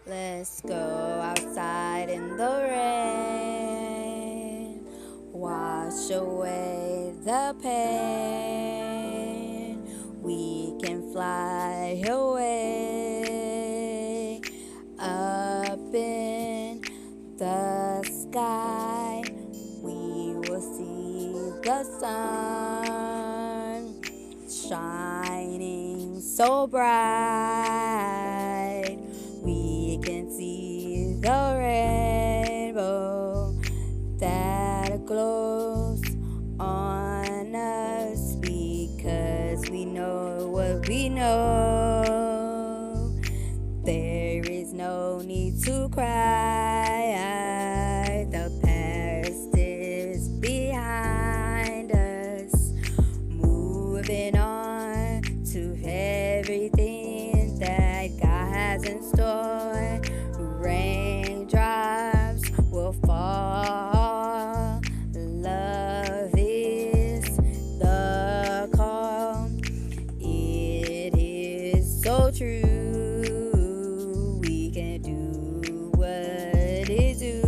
Let's go outside in the rain, wash away the pain. We can fly away up in the sky. We will see the sun shining so bright. We can see the rainbow that glows on us because we know what we know. There is no need to cry. The past is behind us. Moving on to everything that God has in store. Raindrops will fall. Love is the call. It is so true. We can do what it do.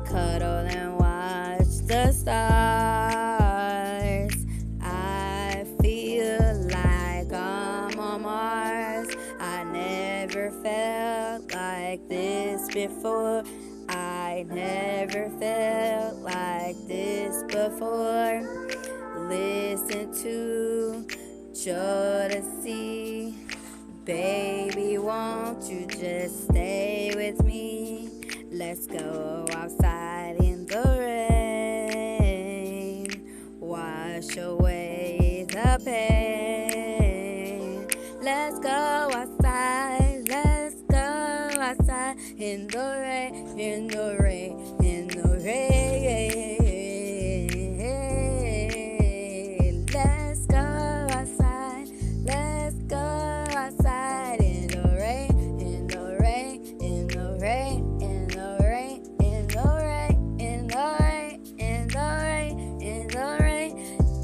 Cuddle and watch the stars. I feel like I'm on Mars. I never felt like this before. I never felt like this before. Listen to Jodeci. Baby, won't you just stay with me? Let's go outside in the rain, wash away the pain. Let's go outside, let's go outside in the rain, in the rain, in the rain. Let's go outside, let's go outside in the rain, in the rain, in the rain, in the rain, in the rain, in the rain, in the rain, in the rain.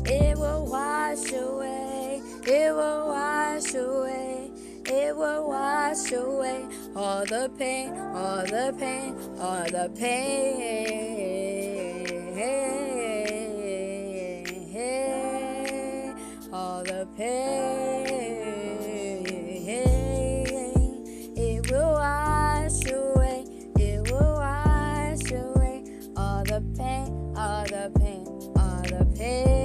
It will wash away, it will wash away, it will wash away all the pain, all the pain, all the pain, all the pain. It will wash away, it will wash away all the pain, all the pain, all the pain.